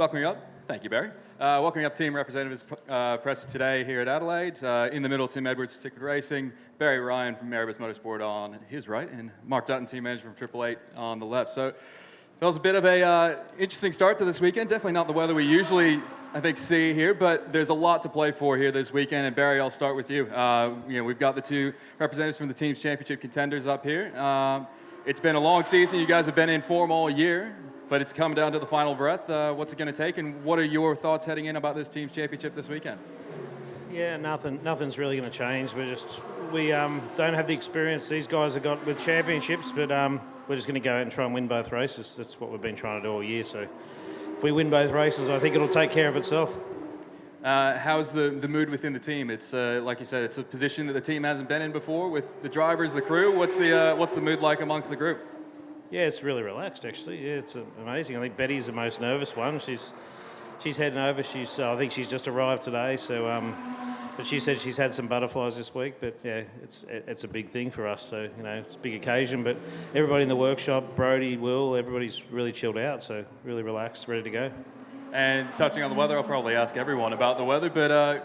welcoming up, thank you, Barry. Welcoming up team representatives present today here at Adelaide. In the middle, Tim Edwards, Ticket Racing, Barry Ryan from Erebus Motorsport on his right, and Mark Dutton, team manager from Triple Eight on the left. So that was a bit of a interesting start to this weekend. Definitely not the weather we usually, I think, see here, but there's a lot to play for here this weekend. And Barry, I'll start with you. We've got the two representatives from the team's championship contenders up here. It's been a long season. You guys have been in form all year, but it's come down to the final breath. What's it going to take, and what are your thoughts heading in about this team's championship this weekend? Yeah, nothing's really going to change. We don't have the experience these guys have got with championships, but we're just going to go out and try and win both races. That's what we've been trying to do all year. So if we win both races, I think it'll take care of itself. How's the mood within the team? It's like you said, it's a position that the team hasn't been in before with the drivers, the crew. What's the mood like amongst the group? Yeah, it's really relaxed actually. Yeah, it's amazing. I think Betty's the most nervous one. She's heading over. I think she's just arrived today. So, but she said she's had some butterflies this week. But yeah, it's a big thing for us. So it's a big occasion. But everybody in the workshop, Brody, Will, everybody's really chilled out. So really relaxed, ready to go. And touching on the weather, I'll probably ask everyone about the weather. But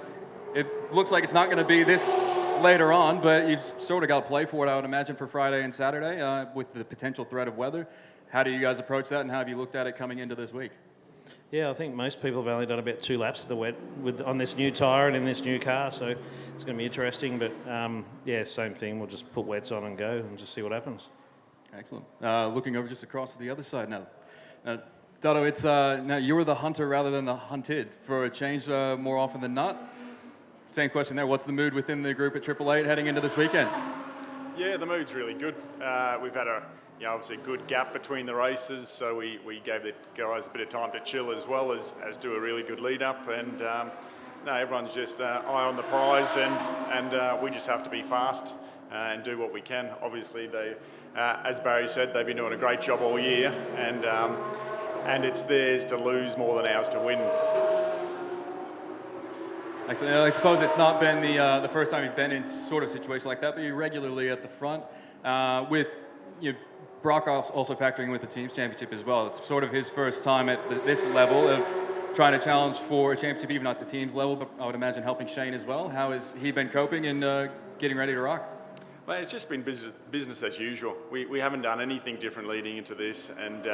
it looks like it's not going to be this later on, but you've sort of got to play for it, I would imagine, for Friday and Saturday with the potential threat of weather. How do you guys approach that, and how have you looked at it coming into this week? Yeah, I think most people have only done about 2 laps of the wet on this new tyre and in this new car, so it's going to be interesting. But yeah, same thing. We'll just put wets on and go and just see what happens. Excellent. Looking over just across to the other side now. Dotto, it's now you're the hunter rather than the hunted for a change more often than not. Same question there. What's the mood within the group at Triple Eight heading into this weekend? Yeah, the mood's really good. We've had obviously a good gap between the races, so we gave the guys a bit of time to chill as well as do a really good lead up. And everyone's just eye on the prize, and we just have to be fast and do what we can. Obviously, they, as Barry said, they've been doing a great job all year, and it's theirs to lose more than ours to win. Excellent. I suppose it's not been the first time you've been in sort of situation like that, but you're regularly at the front with Brock also factoring with the team's championship as well. It's sort of his first time at this level of trying to challenge for a championship, even at the team's level, but I would imagine helping Shane as well. How has he been coping and getting ready to rock? Well, it's just been business as usual. We haven't done anything different leading into this, and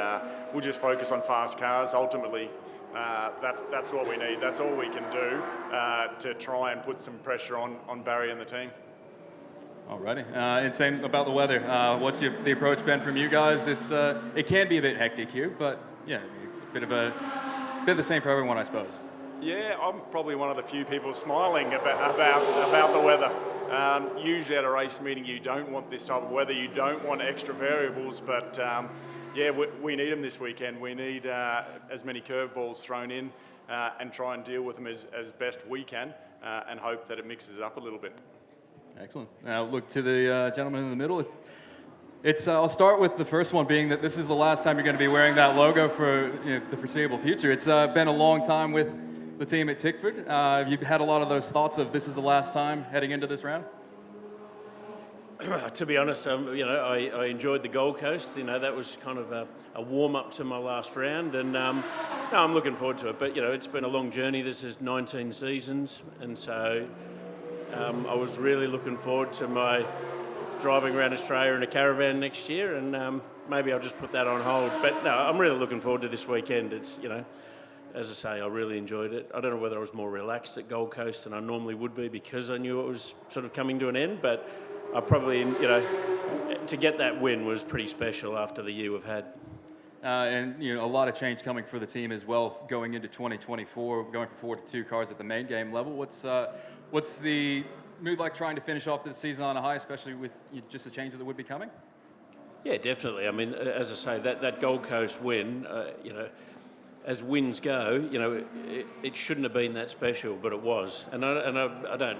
we'll just focus on fast cars. Ultimately, that's what we need. That's all we can do to try and put some pressure on Barry and the team. Alrighty. And same about the weather. What's the approach been from you guys? It can be a bit hectic here, but yeah, it's a bit the same for everyone, I suppose. Yeah, I'm probably one of the few people smiling about the weather. Usually at a race meeting, you don't want this type of weather. You don't want extra variables, but yeah, we need them this weekend. We need as many curveballs thrown in and try and deal with them as best we can and hope that it mixes up a little bit. Excellent. Now look to the gentleman in the middle. I'll start with the first one being that this is the last time you're going to be wearing that logo for the foreseeable future. It's been a long time with the team at Tickford. Have you had a lot of those thoughts of this is the last time heading into this round? To be honest, I enjoyed the Gold Coast. That was kind of a warm-up to my last round, and no, I'm looking forward to it. But, it's been a long journey. This is 19 seasons, and so I was really looking forward to my driving around Australia in a caravan next year, and maybe I'll just put that on hold. But, no, I'm really looking forward to this weekend. It's, as I say, I really enjoyed it. I don't know whether I was more relaxed at Gold Coast than I normally would be because I knew it was sort of coming to an end, but I probably, to get that win was pretty special after the year we've had. And a lot of change coming for the team as well going into 2024, going from 4 to 2 cars at the main game level. What's the mood like trying to finish off the season on a high, especially with just the changes that would be coming? Yeah, definitely. I mean, as I say, that Gold Coast win, as wins go, it shouldn't have been that special, but it was. And I don't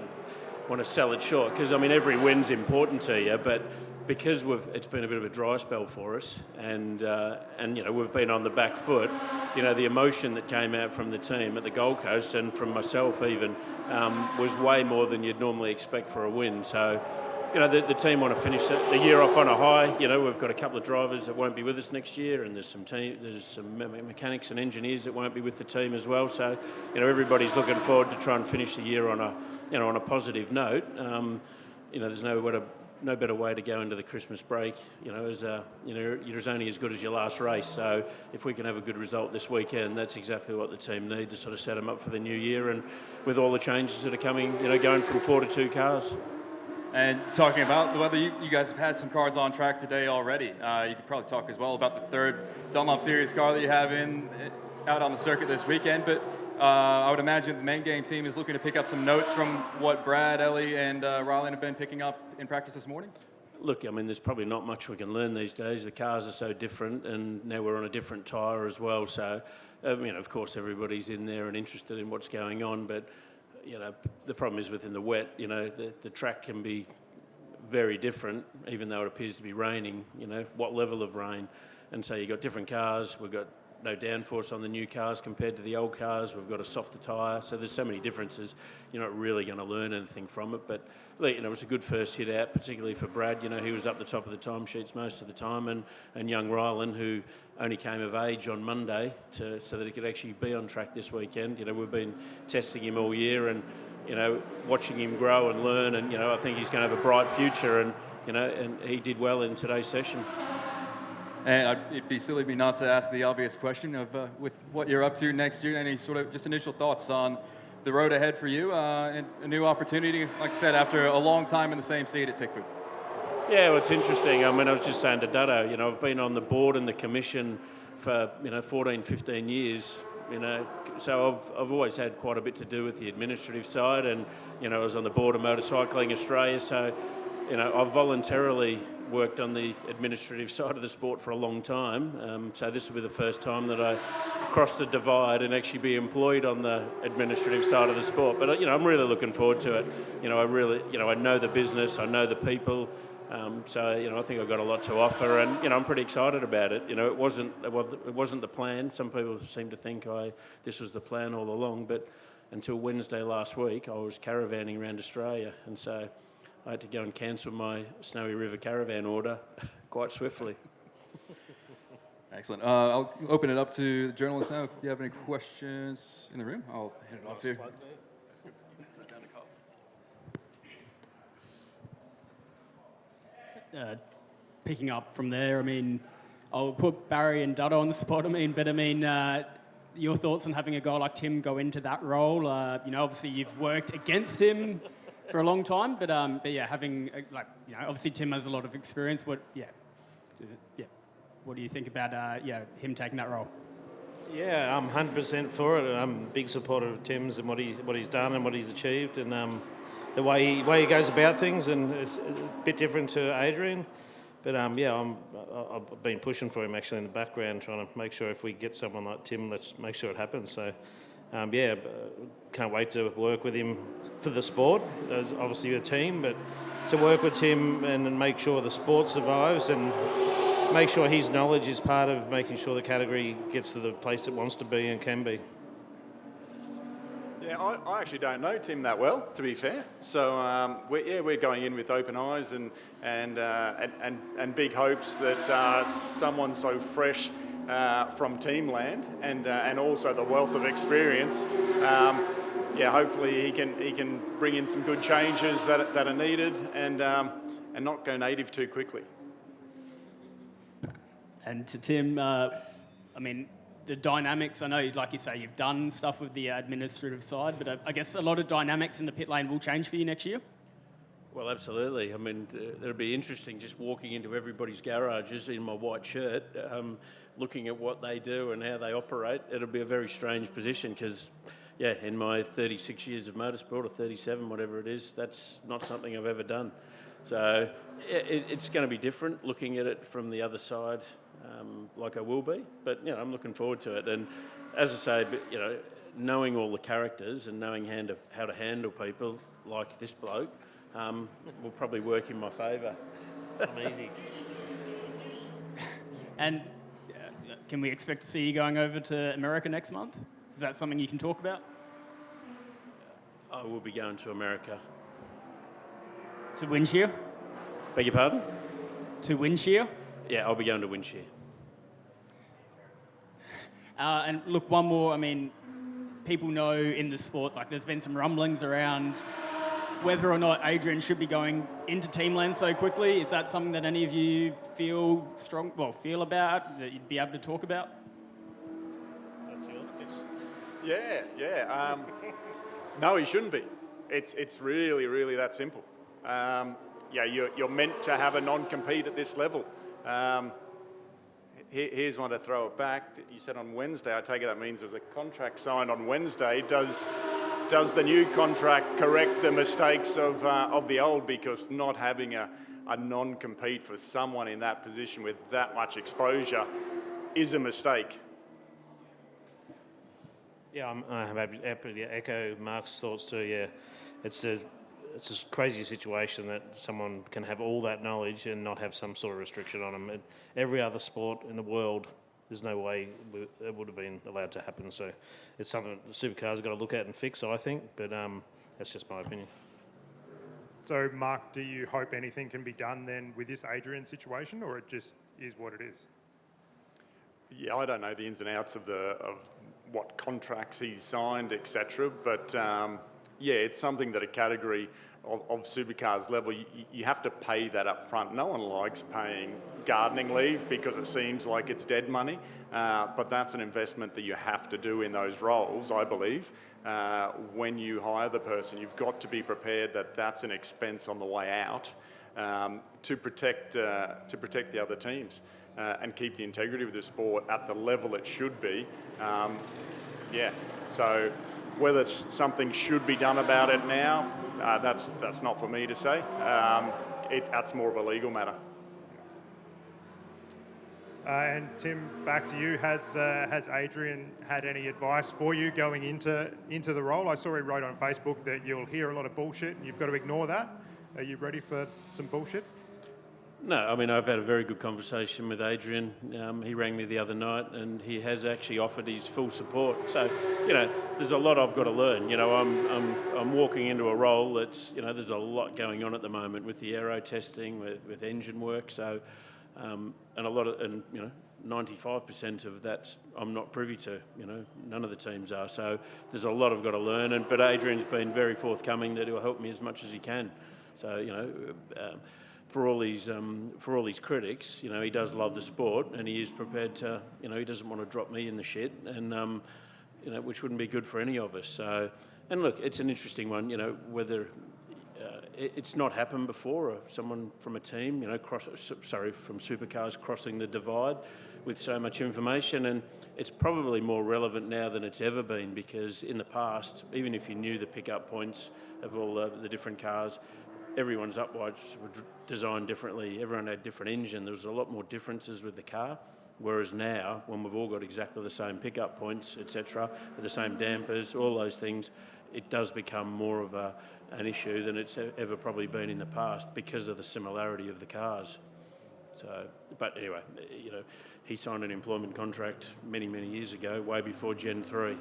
want to sell it short because, every win's important to you, but because it's been a bit of a dry spell for us and we've been on the back foot, the emotion that came out from the team at the Gold Coast and from myself even was way more than you'd normally expect for a win. So the team want to finish the year off on a high. We've got a couple of drivers that won't be with us next year, and there's some mechanics and engineers that won't be with the team as well. So, everybody's looking forward to try and finish the year on a positive note. There's no better way to go into the Christmas break. You're only as good as your last race. So if we can have a good result this weekend, that's exactly what the team need to sort of set them up for the new year, and with all the changes that are coming, going from 4 to 2 cars. And talking about the weather, you guys have had some cars on track today already. You could probably talk as well about the third Dunlop Series car that you have out on the circuit this weekend. But I would imagine the main game team is looking to pick up some notes from what Brad, Ellie, and Rylan have been picking up in practice this morning. Look, there's probably not much we can learn these days. The cars are so different, and now we're on a different tyre as well. So, of course, everybody's in there and interested in what's going on, but the problem is within the wet, the track can be very different, even though it appears to be raining, what level of rain. And so you've got different cars. We've got no downforce on the new cars compared to the old cars. We've got a softer tyre. So there's so many differences. You're not really going to learn anything from it. But, it was a good first hit out, particularly for Brad. He was up the top of the timesheets most of the time. And young Rylan, who only came of age on Monday so that he could actually be on track this weekend. We've been testing him all year and, watching him grow and learn. And, I think he's going to have a bright future. And he did well in today's session. And it'd be silly of me not to ask the obvious question of with what you're up to next year, any sort of just initial thoughts on the road ahead for you and a new opportunity, like I said, after a long time in the same seat at Tickford. Yeah, well, it's interesting. I was just saying to Dado, I've been on the board and the commission for, 14, 15 years, so I've always had quite a bit to do with the administrative side, and, I was on the board of Motorcycling Australia, so, I've voluntarily worked on the administrative side of the sport for a long time, so this will be the first time that I cross the divide and actually be employed on the administrative side of the sport. But I'm really looking forward to it. I know the business, I know the people, so I think I've got a lot to offer, and I'm pretty excited about it. It wasn't the plan. Some people seem to think this was the plan all along, but until Wednesday last week, I was caravanning around Australia, and so I had to go and cancel my Snowy River caravan order quite swiftly. Excellent. I'll open it up to the journalists now. If you have any questions in the room, I'll hand it off here. Picking up from there, I'll put Barry and Duddo on the spot, your thoughts on having a guy like Tim go into that role? Obviously you've worked against him for a long time, but having obviously Tim has a lot of experience. What do you think about him taking that role? Yeah, I'm 100% for it. I'm a big supporter of Tim's and what he's done and what he's achieved, and the way he goes about things, and it's a bit different to Adrian. But I've been pushing for him actually in the background, trying to make sure if we get someone like Tim, let's make sure it happens. So can't wait to work with him for the sport. There's obviously a team, but to work with Tim and make sure the sport survives and make sure his knowledge is part of making sure the category gets to the place it wants to be and can be. Yeah, I actually don't know Tim that well, to be fair. So we're going in with open eyes and big hopes that someone so fresh from Teamland and also the wealth of experience, hopefully he can bring in some good changes that are needed and not go native too quickly. And to Tim, the dynamics, I know, like you say, you've done stuff with the administrative side, but I guess a lot of dynamics in the pit lane will change for you next year? Well, absolutely. It'll be interesting just walking into everybody's garages in my white shirt, looking at what they do and how they operate. It'll be a very strange position because, in my 36 years of motorsport, or 37, whatever it is, that's not something I've ever done. So it's going to be different looking at it from the other side, like I will be. But, I'm looking forward to it. And as I say, knowing all the characters and knowing how to handle people like this bloke will probably work in my favour. Easy. And can we expect to see you going over to America next month? Is that something you can talk about? I will be going to America. To Windshear? Beg your pardon? To Winshire. Yeah, I'll be going to Winshire. And look, one more. I mean, people know in the sport, like there's been some rumblings around whether or not Adrian should be going into Teamland so quickly. Is that something that any of you feel about, that you'd be able to talk about? That's yours. Yeah. No, he shouldn't be. It's really that simple. You're meant to have a non-compete at this level. Here's one to throw it back. You said on Wednesday. I take it that means there's a contract signed on Wednesday. Does the new contract correct the mistakes of the old? Because not having a non-compete for someone in that position with that much exposure is a mistake. Yeah, I'm happy to echo Mark's thoughts too. Yeah, it's a crazy situation that someone can have all that knowledge and not have some sort of restriction on them. Every other sport in the world, there's no way it would have been allowed to happen. So it's something the Supercars have got to look at and fix, I think. But that's just my opinion. So, Mark, do you hope anything can be done then with this Adrian situation, or it just is what it is? Yeah, I don't know the ins and outs of what contracts he's signed, etc. But it's something that a category of supercars level, you have to pay that up front. No one likes paying gardening leave because it seems like it's dead money, but that's an investment that you have to do in those roles, I believe. When you hire the person, you've got to be prepared that that's an expense on the way out to protect the other teams and keep the integrity of the sport at the level it should be. So whether something should be done about it now, that's not for me to say. That's more of a legal matter. And Tim, back to you. Has Adrian had any advice for you going into the role? I saw he wrote on Facebook that you'll hear a lot of bullshit and you've got to ignore that. Are you ready for some bullshit? No, I mean, I've had a very good conversation with Adrian. He rang me the other night and he has actually offered his full support. So, there's a lot I've got to learn. I'm walking into a role that's, there's a lot going on at the moment with the aero testing, with engine work. So, and 95% of that I'm not privy to. None of the teams are. So there's a lot I've got to learn. But Adrian's been very forthcoming that he'll help me as much as he can. So, for all his critics, he does love the sport and he is prepared to, he doesn't want to drop me in the shit, and which wouldn't be good for any of us. So, and look, it's an interesting one, whether it's not happened before, or someone from a team, from Supercars crossing the divide with so much information, and it's probably more relevant now than it's ever been, because in the past, even if you knew the pickup points of all the different cars, everyone's uprights were designed differently. Everyone had different engine. There was a lot more differences with the car. Whereas now, when we've all got exactly the same pickup points, etc., with the same dampers, all those things, it does become more of an issue than it's ever probably been in the past because of the similarity of the cars. So, but anyway, he signed an employment contract many years ago, way before Gen 3.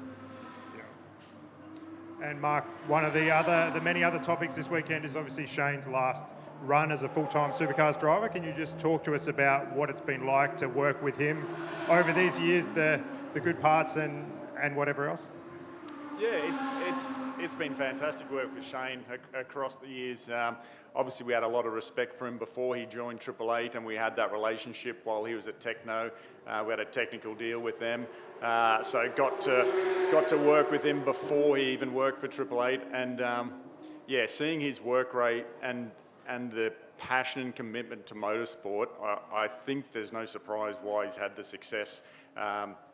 And Mark, one of the many other topics this weekend is obviously Shane's last run as a full-time Supercars driver. Can you just talk to us about what it's been like to work with him over these years, the good parts and whatever else? Yeah, it's been fantastic work with Shane across the years. Obviously, we had a lot of respect for him before he joined 888, and we had that relationship while he was at Techno. We had a technical deal with them, so got to work with him before he even worked for 888. And seeing his work rate and the passion and commitment to motorsport, I think there's no surprise why he's had the success.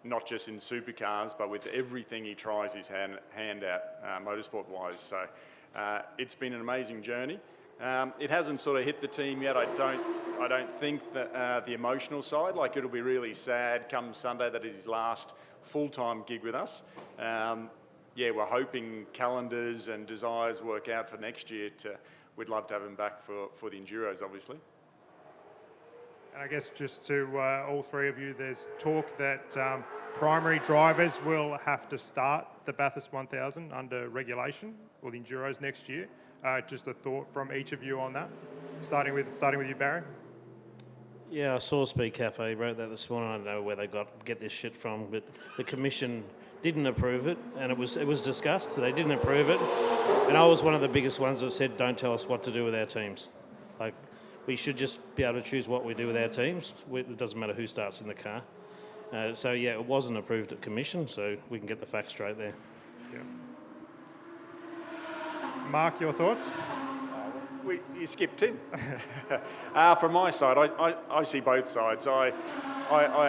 Not just in supercars, but with everything he tries his hand at, motorsport-wise. So it's been an amazing journey. It hasn't sort of hit the team yet. I don't think that the emotional side, like it'll be really sad come Sunday that is his last full-time gig with us. We're hoping calendars and desires work out for next year. We'd love to have him back for the Enduros, obviously. And I guess just to all three of you, there's talk that primary drivers will have to start the Bathurst 1000 under regulation, or the Enduros next year. Just a thought from each of you on that. Starting with you, Barry. Yeah, I saw Speed Cafe wrote that this morning. I don't know where they get this shit from, but the commission didn't approve it, and it was discussed. They didn't approve it, and I was one of the biggest ones that said, "Don't tell us what to do with our teams. Like, we should just be able to choose what we do with our teams. It doesn't matter who starts in the car." So yeah, it wasn't approved at commission, so we can get the facts straight there. Yeah. Mark, your thoughts? You skipped Tim. From my side, I see both sides. I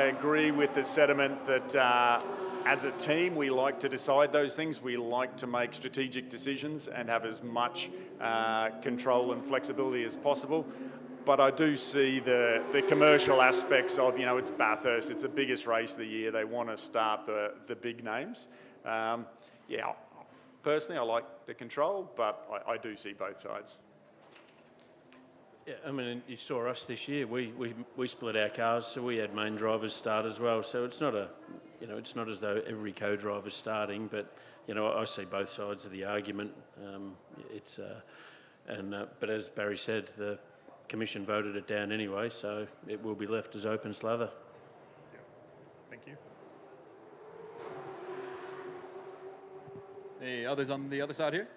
agree with the sentiment that as a team, we like to decide those things. We like to make strategic decisions and have as much control and flexibility as possible. But I do see the commercial aspects of, it's Bathurst, it's the biggest race of the year. They want to start the big names. Personally, I like the control, but I do see both sides. Yeah, I mean, you saw us this year. We split our cars, so we had main drivers start as well. So it's not it's not as though every co-driver's starting, but I see both sides of the argument. But as Barry said, the commission voted it down anyway, so it will be left as open slather. Yeah. Thank you. Any others on the other side here?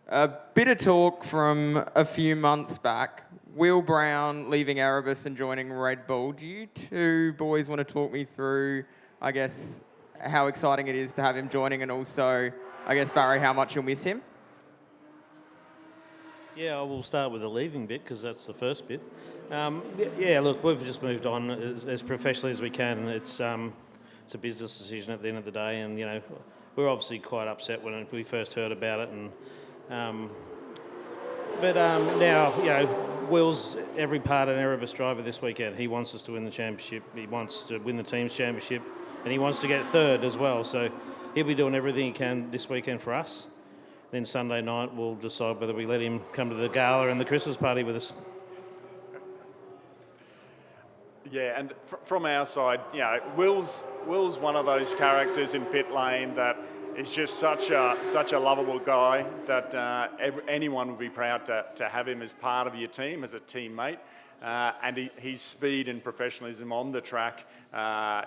A bit of talk from a few months back. Will Brown leaving Erebus and joining Red Bull. Do you two boys want to talk me through, I guess, how exciting it is to have him joining, and also, I guess, Barry, how much you'll miss him? Yeah, I will start with the leaving bit because that's the first bit. Look, we've just moved on as professionally as we can. It's a business decision at the end of the day, and we're obviously quite upset when we first heard about it. And now Will's every part an Erebus driver this weekend. He wants us to win the championship. He wants to win the team's championship, and he wants to get third as well. So he'll be doing everything he can this weekend for us. Then Sunday night we'll decide whether we let him come to the gala and the Christmas party with us. Yeah, and from our side, Will's one of those characters in pit lane that is just such a lovable guy that anyone would be proud to have him as part of your team, as a teammate. And his speed and professionalism on the track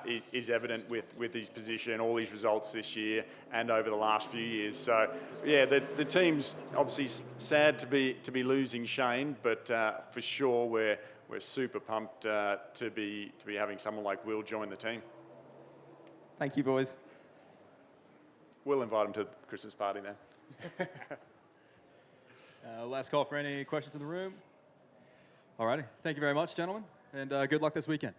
is evident with his position, all his results this year and over the last few years. So, yeah, the team's obviously sad to be losing Shane, but for sure we're super pumped to be having someone like Will join the team. Thank you, boys. We'll invite him to the Christmas party then. Last call for any questions in the room. All righty. Thank you very much, gentlemen, and good luck this weekend.